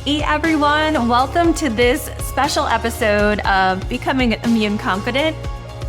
Hey everyone, welcome to this special episode of Becoming Immune Confident.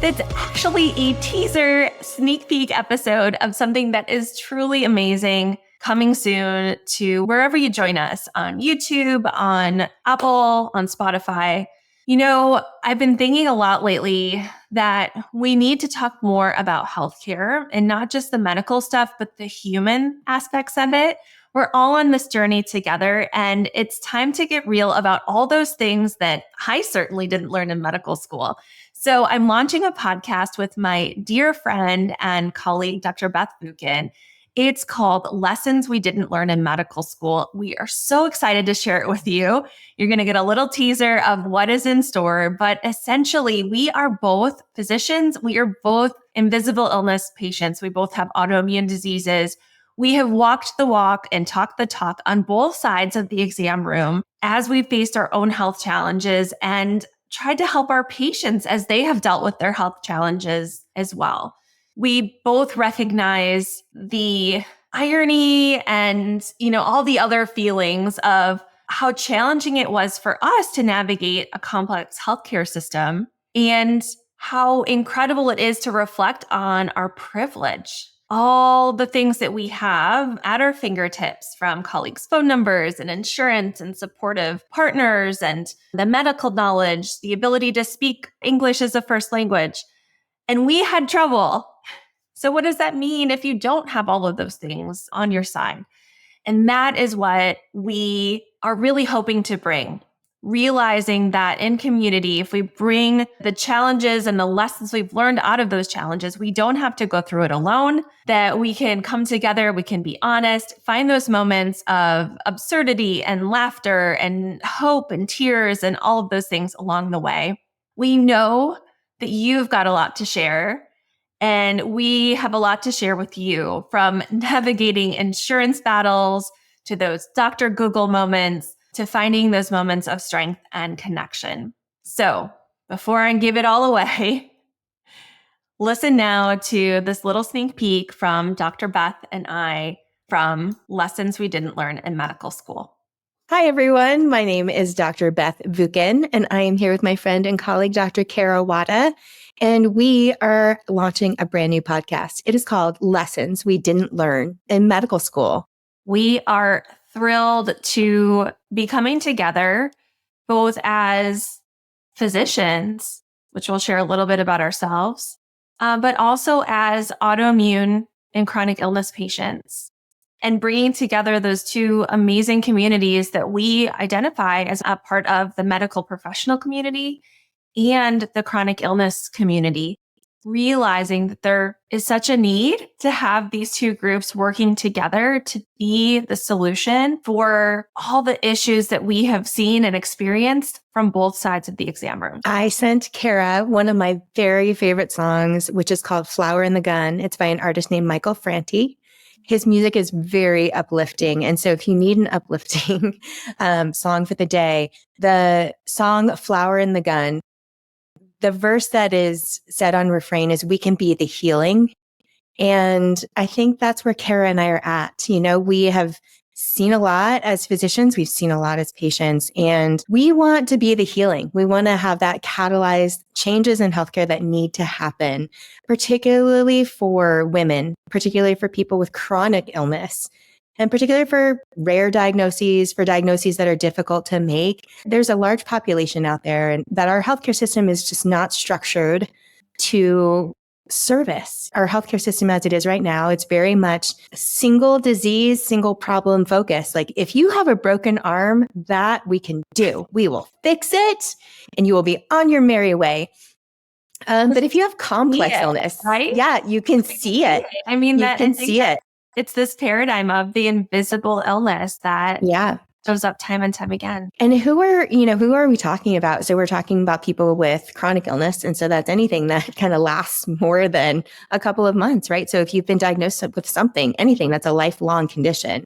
It's actually a teaser sneak peek episode of something that is truly amazing coming soon to wherever you join us on YouTube, on Apple, on Spotify. You know, I've been thinking a lot lately that we need to talk more about healthcare and not just the medical stuff, but the human aspects of it. We're all on this journey together, and it's time to get real about all those things that I certainly didn't learn in medical school. So I'm launching a podcast with my dear friend and colleague, Dr. Beth Vukin. It's called Lessons We Didn't Learn in Medical School. We are so excited to share it with you. You're going to get a little teaser of what is in store, but essentially we are both physicians. We are both invisible illness patients. We both have autoimmune diseases. We have walked the walk and talked the talk on both sides of the exam room as we've faced our own health challenges and tried to help our patients as they have dealt with their health challenges as well. We both recognize the irony and, all the other feelings of how challenging it was for us to navigate a complex healthcare system and how incredible it is to reflect on our privilege. All the things that we have at our fingertips, from colleagues' phone numbers and insurance and supportive partners and the medical knowledge, the ability to speak English as a first language. And we had trouble. So what does that mean if you don't have all of those things on your side? And that is what we are really hoping to bring. Realizing that in community, if we bring the challenges and the lessons we've learned out of those challenges, we don't have to go through it alone, that we can come together, we can be honest, find those moments of absurdity and laughter and hope and tears and all of those things along the way. We know that you've got a lot to share, and we have a lot to share with you, from navigating insurance battles to those Dr. Google moments, to finding those moments of strength and connection. So before I give it all away, listen now to this little sneak peek from Dr. Beth and I from Lessons We Didn't Learn in Medical School. Hi, everyone. My name is Dr. Beth Vukin, and I am here with my friend and colleague, Dr. Wada, and we are launching a brand new podcast. It is called Lessons We Didn't Learn in Medical School. We are thrilled to be coming together both as physicians, which we'll share a little bit about ourselves, but also as autoimmune and chronic illness patients, and bringing together those two amazing communities that we identify as a part of the medical professional community and the chronic illness community. Realizing that there is such a need to have these two groups working together to be the solution for all the issues that we have seen and experienced from both sides of the exam room. I sent Kara one of my very favorite songs, which is called Flower in the Gun. It's by an artist named Michael Franti. His music is very uplifting. And so if you need an uplifting song for the day, the song Flower in the Gun, the verse that is said on refrain is, "We can be the healing." And I think that's where Kara and I are at. We have seen a lot as physicians. We've seen a lot as patients, and we want to be the healing. We want to have that catalyzed changes in healthcare that need to happen, particularly for women, particularly for people with chronic illness, and particularly for rare diagnoses, for diagnoses that are difficult to make. There's a large population out there, and that our healthcare system is just not structured to service. Our healthcare system as it is right now, it's very much single disease, single problem focus. Like, if you have a broken arm, that we can do. We will fix it and you will be on your merry way. But if you have complex illness, right? Yeah, you can see it. I mean, you can see it. It's this paradigm of the invisible illness that shows up time and time again. And who are we talking about? So we're talking about people with chronic illness. And so that's anything that kind of lasts more than a couple of months, right? So if you've been diagnosed with anything that's a lifelong condition,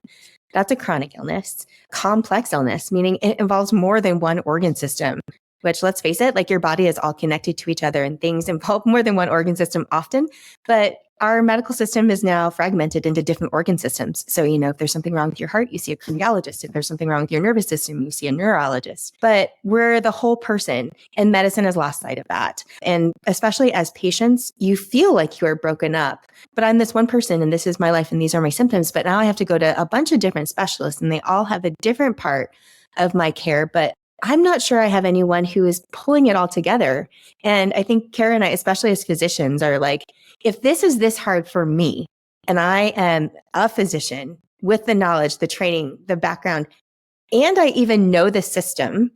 that's a chronic illness. Complex illness, meaning it involves more than one organ system, which, let's face it, like, your body is all connected to each other, and things involve more than one organ system often. But our medical system is now fragmented into different organ systems. So, if there's something wrong with your heart, you see a cardiologist. If there's something wrong with your nervous system, you see a neurologist. But we're the whole person, and medicine has lost sight of that. And especially as patients, you feel like you are broken up. But I'm this one person, and this is my life, and these are my symptoms. But now I have to go to a bunch of different specialists, and they all have a different part of my care. But I'm not sure I have anyone who is pulling it all together. And I think Kara and I, especially as physicians, are like, if this is this hard for me, and I am a physician with the knowledge, the training, the background, and I even know the system,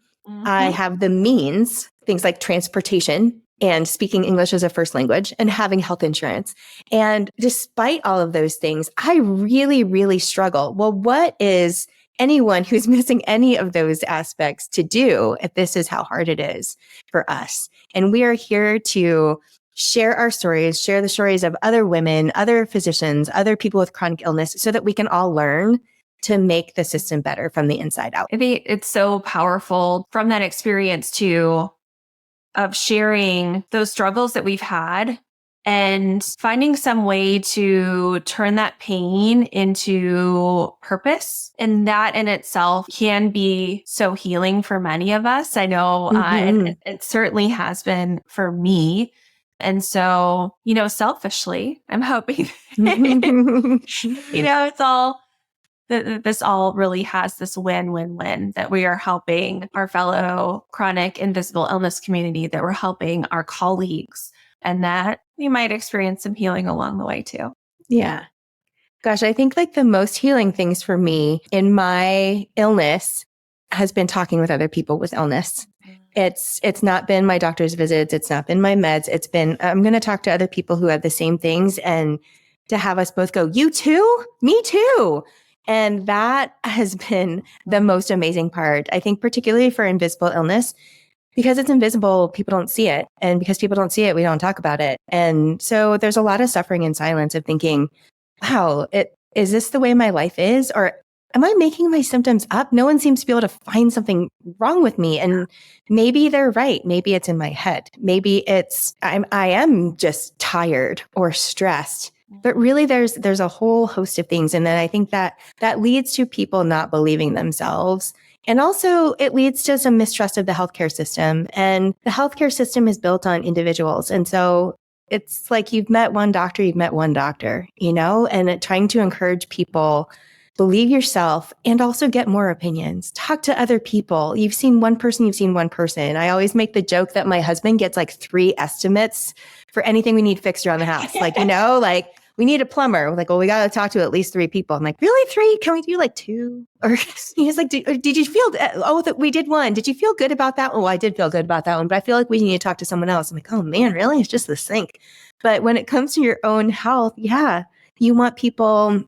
I have the means, things like transportation and speaking English as a first language and having health insurance. And despite all of those things, I really, really struggle. Well, what is anyone who's missing any of those aspects to do if this is how hard it is for us? And we are here to share our stories, share the stories of other women, other physicians, other people with chronic illness, so that we can all learn to make the system better from the inside out. I think it's so powerful from that experience too, of sharing those struggles that we've had and finding some way to turn that pain into purpose. And that in itself can be so healing for many of us. I know it certainly has been for me. And so, selfishly, I'm hoping, it's all, this all really has this win-win-win, that we are helping our fellow chronic invisible illness community, that we're helping our colleagues, and that we might experience some healing along the way too. Yeah. Gosh, I think like the most healing things for me in my illness has been talking with other people with illness. It's not been my doctor's visits. It's not been my meds. It's been, I'm going to talk to other people who have the same things, and to have us both go, you too? Me too. And that has been the most amazing part. I think particularly for invisible illness, because it's invisible, people don't see it. And because people don't see it, we don't talk about it. And so there's a lot of suffering in silence of thinking, wow, is this the way my life is? Or am I making my symptoms up? No one seems to be able to find something wrong with me. And maybe they're right. Maybe it's in my head. Maybe I am just tired or stressed. But really, there's a whole host of things. And then I think that leads to people not believing themselves. And also it leads to some mistrust of the healthcare system. And the healthcare system is built on individuals. And so it's like you've met one doctor, and trying to encourage people, believe yourself, and also get more opinions. Talk to other people. You've seen one person. I always make the joke that my husband gets like 3 estimates for anything we need fixed around the house. Like, like we need a plumber. We're like, well, we got to talk to at least 3 people. I'm like, really 3? Can we do like 2? Or he's like, did you feel, we did 1. Did you feel good about that one? Well, I did feel good about that one, but I feel like we need to talk to someone else. I'm like, oh man, really? It's just the sink. But when it comes to your own health, you want people.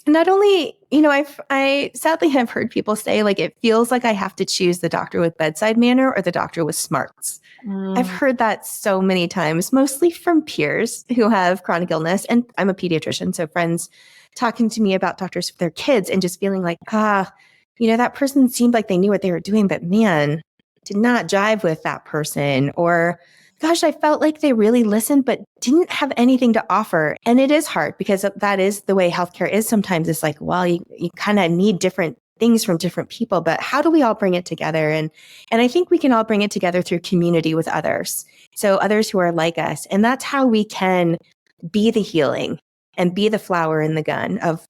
Not only, I sadly have heard people say, like, it feels like I have to choose the doctor with bedside manner or the doctor with smarts. I've heard that so many times, mostly from peers who have chronic illness. And I'm a pediatrician, so friends talking to me about doctors for their kids and just feeling like, that person seemed like they knew what they were doing, but man, did not jive with that person. Or gosh, I felt like they really listened, but didn't have anything to offer. And it is hard because that is the way healthcare is sometimes. It's like, well, you kind of need different things from different people, but how do we all bring it together? And I think we can all bring it together through community with others. So others who are like us. And that's how we can be the healing and be the flower in the gun of,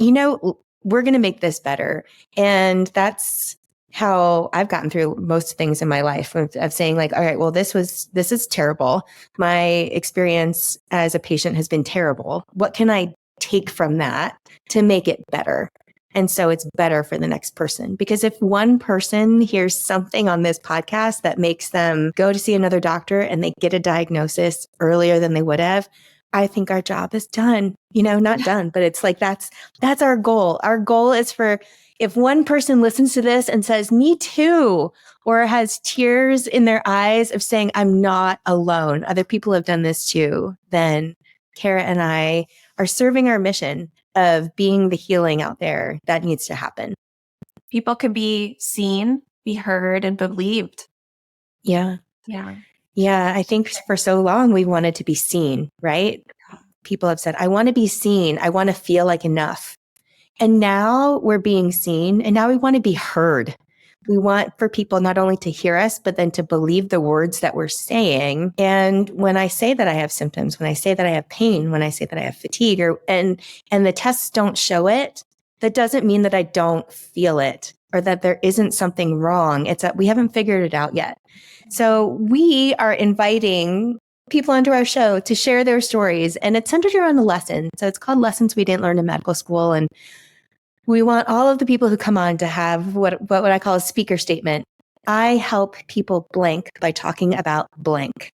we're going to make this better. And that's how I've gotten through most things in my life of saying like, all right, well, this is terrible. My experience as a patient has been terrible. What can I take from that to make it better? And so it's better for the next person. Because if one person hears something on this podcast that makes them go to see another doctor and they get a diagnosis earlier than they would have, I think our job is done. Not done, but it's like, that's our goal. Our goal is for, if one person listens to this and says, me too, or has tears in their eyes of saying, I'm not alone, other people have done this too, then Kara and I are serving our mission of being the healing out there that needs to happen. People can be seen, be heard, and believed. Yeah. Yeah. Yeah. I think for so long we wanted to be seen, right? people have said, I want to be seen. I want to feel like enough. And now we're being seen, and now we want to be heard. We want for people not only to hear us, but then to believe the words that we're saying. And when I say that I have symptoms, when I say that I have pain, when I say that I have fatigue, and the tests don't show it, that doesn't mean that I don't feel it or that there isn't something wrong. It's that we haven't figured it out yet. So we are inviting people onto our show to share their stories, and it's centered around a lesson. So it's called Lessons We Didn't Learn in Medical School. And we want all of the people who come on to have what I call a speaker statement. I help people blank by talking about blank.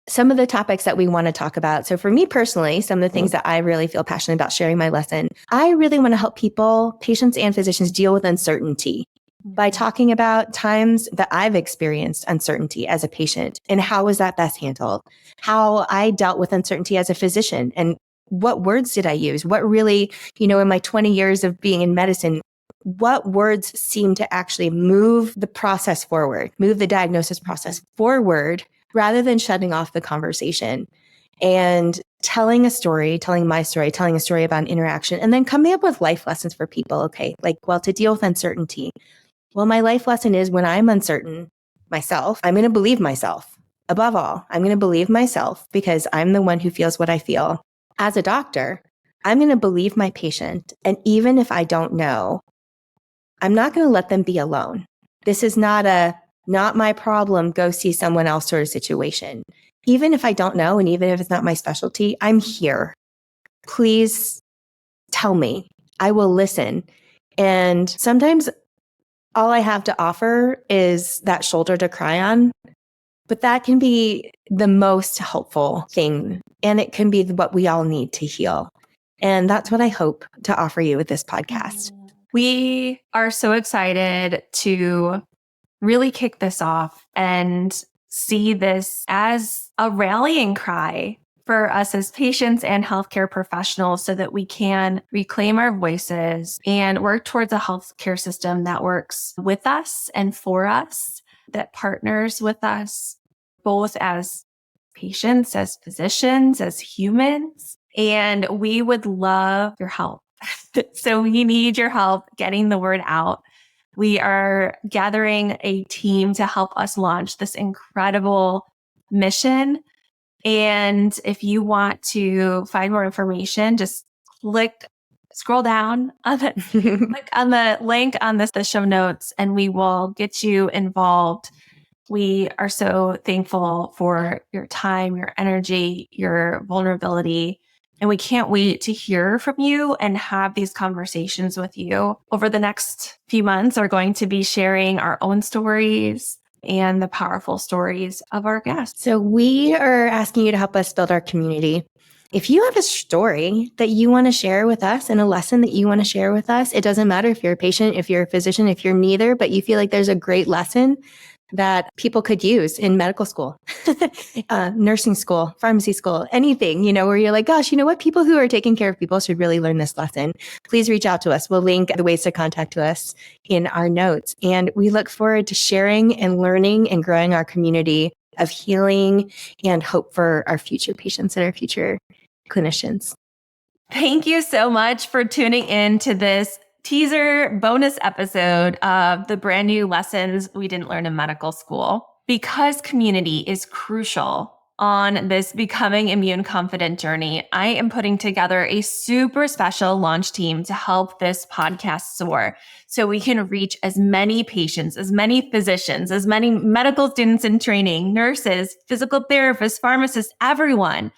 Some of the topics that we want to talk about. So for me personally, some of the things that I really feel passionate about sharing my lesson, I really want to help people, patients and physicians, deal with uncertainty by talking about times that I've experienced uncertainty as a patient and how was that best handled, how I dealt with uncertainty as a physician, and what words did I use? What really, in my 20 years of being in medicine, what words seem to actually move the process forward, move the diagnosis process forward, rather than shutting off the conversation and telling a story, telling my story, telling a story about an interaction, and then coming up with life lessons for people. Okay, to deal with uncertainty. Well, my life lesson is when I'm uncertain myself, I'm going to believe myself. Above all, I'm going to believe myself because I'm the one who feels what I feel. As a doctor, I'm going to believe my patient. And even if I don't know, I'm not going to let them be alone. This is not my problem, go see someone else sort of situation. Even if I don't know, and even if it's not my specialty, I'm here. Please tell me. I will listen. And sometimes all I have to offer is that shoulder to cry on. But that can be the most helpful thing. And it can be what we all need to heal. And that's what I hope to offer you with this podcast. We are so excited to really kick this off and see this as a rallying cry for us as patients and healthcare professionals so that we can reclaim our voices and work towards a healthcare system that works with us and for us, that partners with us, both as patients, as physicians, as humans. And we would love your help. So we need your help getting the word out. We are gathering a team to help us launch this incredible mission. And if you want to find more information, just scroll down on click on the link on the show notes, and we will get you involved. We are so thankful for your time, your energy, your vulnerability. And we can't wait to hear from you and have these conversations with you. Over the next few months, are going to be sharing our own stories and the powerful stories of our guests. So we are asking you to help us build our community. If you have a story that you want to share with us and a lesson that you want to share with us, it doesn't matter if you're a patient, if you're a physician, if you're neither, but you feel like there's a great lesson that people could use in medical school, nursing school, pharmacy school, anything, where you're like, gosh, you know what? People who are taking care of people should really learn this lesson. Please reach out to us. We'll link the ways to contact us in our notes. And we look forward to sharing and learning and growing our community of healing and hope for our future patients and our future clinicians. Thank you so much for tuning in to this teaser bonus episode of the brand new Lessons We Didn't Learn in Medical School. Because community is crucial on this becoming immune confident journey, I am putting together a super special launch team to help this podcast soar so we can reach as many patients, as many physicians, as many medical students in training, nurses, physical therapists, pharmacists, everyone.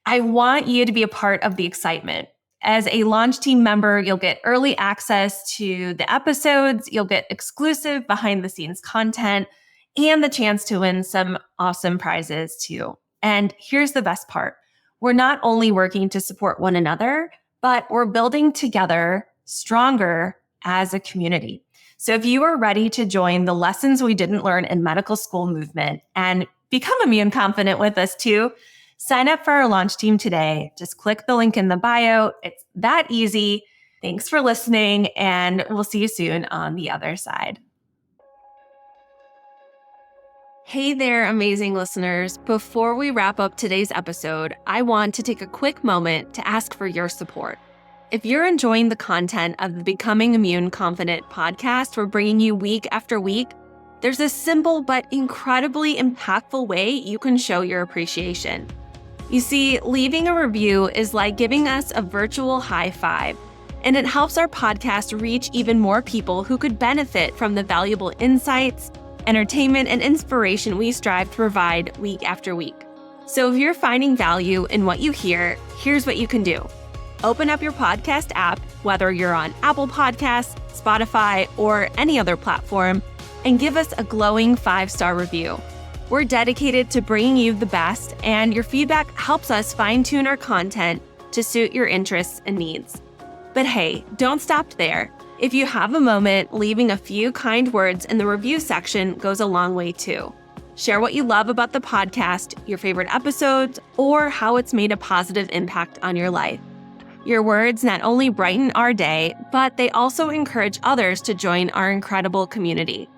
I want you to be a part of the excitement. As a launch team member, you'll get early access to the episodes, you'll get exclusive behind the scenes content, and the chance to win some awesome prizes too. And here's the best part. We're not only working to support one another, but we're building together stronger as a community. So if you are ready to join the Lessons We Didn't Learn in Medical School movement and become immune confident with us too, sign up for our launch team today. Just click the link in the bio. It's that easy. Thanks for listening, and we'll see you soon on the other side. Hey there, amazing listeners. Before we wrap up today's episode, I want to take a quick moment to ask for your support. If you're enjoying the content of the Becoming Immune Confident podcast we're bringing you week after week, there's a simple but incredibly impactful way you can show your appreciation. You see, leaving a review is like giving us a virtual high five, and it helps our podcast reach even more people who could benefit from the valuable insights, entertainment, and inspiration we strive to provide week after week. So if you're finding value in what you hear, here's what you can do. Open up your podcast app, whether you're on Apple Podcasts, Spotify, or any other platform, and give us a glowing 5-star review. We're dedicated to bringing you the best, and your feedback helps us fine-tune our content to suit your interests and needs. But hey, don't stop there. If you have a moment, leaving a few kind words in the review section goes a long way too. Share what you love about the podcast, your favorite episodes, or how it's made a positive impact on your life. Your words not only brighten our day, but they also encourage others to join our incredible community.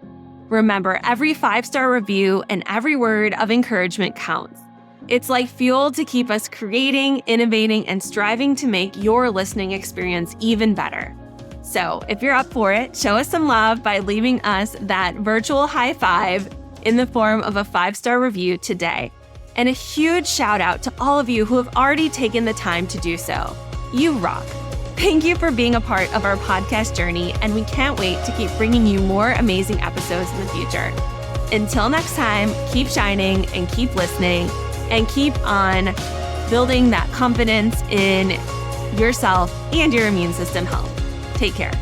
Remember, every 5-star review and every word of encouragement counts. It's like fuel to keep us creating, innovating, and striving to make your listening experience even better. So if you're up for it, show us some love by leaving us that virtual high five in the form of a 5-star review today. And a huge shout out to all of you who have already taken the time to do so. You rock. Thank you for being a part of our podcast journey, and we can't wait to keep bringing you more amazing episodes in the future. Until next time, keep shining and keep listening and keep on building that confidence in yourself and your immune system health. Take care.